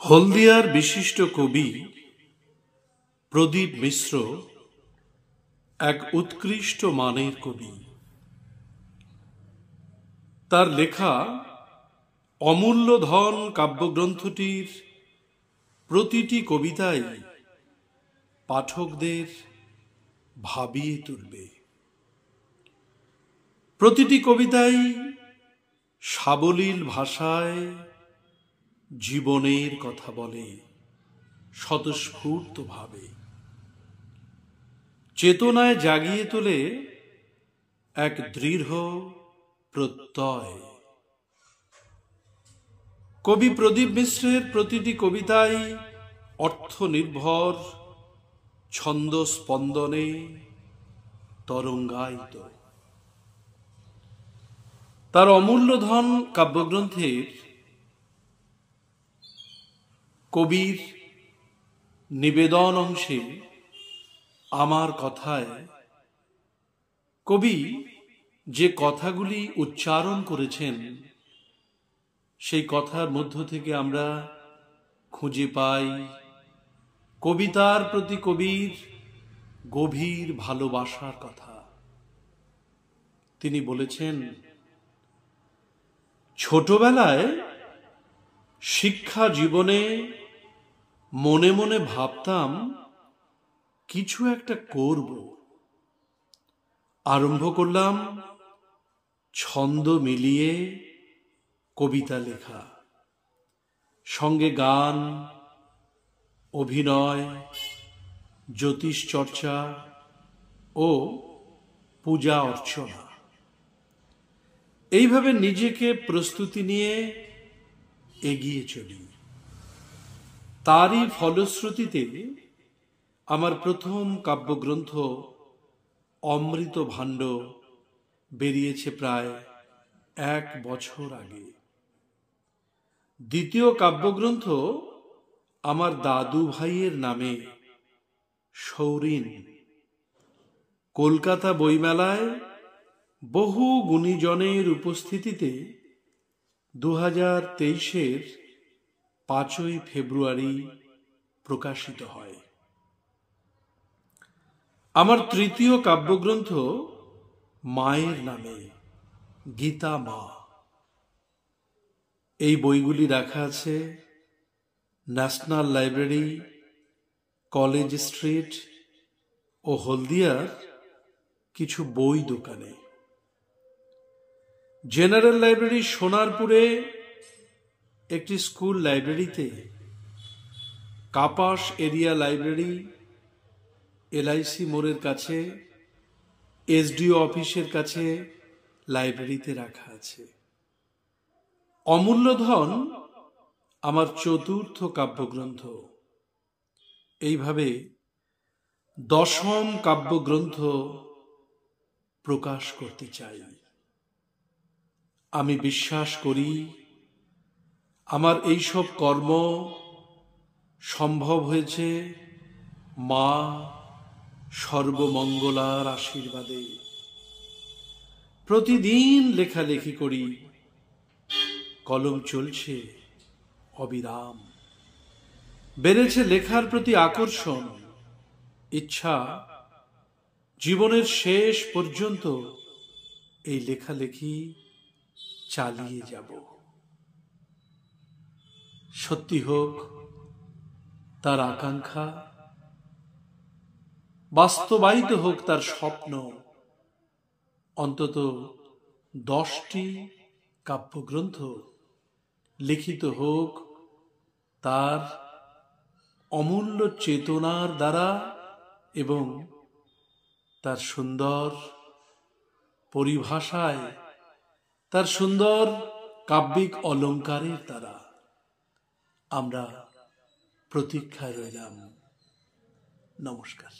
হলদিয়ার বিশিষ্ট কবি প্রদীপ মিশ্র এক উৎকৃষ্ট মানের কবি। তার লেখা অমূল্য ধন কাব্যগ্রন্থটির প্রতিটি কবিতাই পাঠকদের ভাবিয়ে তুলবে। প্রতিটি কবিতাই সাবলীল ভাষায় জীবনের কথা বলে, স্বতঃস্ফূর্তভাবে চেতনায় জাগিয়ে তোলে এক দৃঢ় প্রত্যয়। কবি প্রদীপ মিশ্রের প্রতিটি কবিতাই অর্থনির্ভর, ছন্দ স্পন্দনে তরঙ্গায়িত। তার অমূল্য ধন কাব্যগ্রন্থের কবির নিবেদন অংশে আমার কথায় কবি যে কথাগুলি উচ্চারণ করেছেন, সেই কথার মধ্য থেকে আমরা খুঁজে পাই কবিতার প্রতি কবির গভীর ভালোবাসার কথা। তিনি বলেছেন, ছোটবেলায় শিক্ষা জীবনে মনে মনে ভাবতাম কিছু একটা করব। আরম্ভ করলাম ছন্দ মিলিয়ে কবিতা লেখা, সঙ্গে গান, অভিনয়, জ্যোতিষ চর্চা ও পূজা অর্চনা। এইভাবে নিজেকে প্রস্তুতি নিয়ে এগিয়ে চলি। তারই ফলশ্রুতিতে আমার প্রথম কাব্যগ্রন্থ অমৃত ভাণ্ড বেরিয়েছে প্রায় 1 বছর আগে। দ্বিতীয় কাব্যগ্রন্থ আমার দাদু ভাইয়ের নামে, সৌরিন, কলকাতা বইমেলায় বহু গুণীজনের উপস্থিতিতে 2023-এর 5ই ফেব্রুয়ারি প্রকাশিত হয়। আমার তৃতীয় কাব্যগ্রন্থ মায়ের নামে, গীতা মা। এই বইগুলি রাখা আছে ন্যাশনাল লাইব্রেরি, কলেজ স্ট্রিট ও হলদিয়ার কিছু বই দোকানে। জেনারেল লাইব্রেরি সোনারপুরে একটি স্কুল লাইব্রেরিতে, কাপাস এরিয়া লাইব্রেরি LIC মোড়ের কাছে SDO অফিসের কাছে লাইব্রেরিতে রাখা আছে। অমূল্য ধন আমার চতুর্থ কাব্যগ্রন্থ। এইভাবে 10ম কাব্যগ্রন্থ প্রকাশ করতে চাই। আমি বিশ্বাস করি আমার এইসব কর্ম সম্ভব হয়েছে মা সর্বমঙ্গলার আশীর্বাদে। প্রতিদিন লেখালেখি করি, কলম চলছে অবিরাম। বেড়েছে লেখার প্রতি আকর্ষণ, ইচ্ছা জীবনের শেষ পর্যন্ত এই লেখালেখি চালিয়ে যাব। সত্যি হোক তার আকাঙ্ক্ষা, বাস্তবায়িত হোক তার স্বপ্ন। অন্তত 10টি কাব্যগ্রন্থ লিখিত হোক তার অমূল্য চেতনার দ্বারা এবং তার সুন্দর পরিভাষায়, তার সুন্দর কাব্যিক অলঙ্কারের দ্বারা। আমরা প্রতীক্ষায় রইলাম। নমস্কার।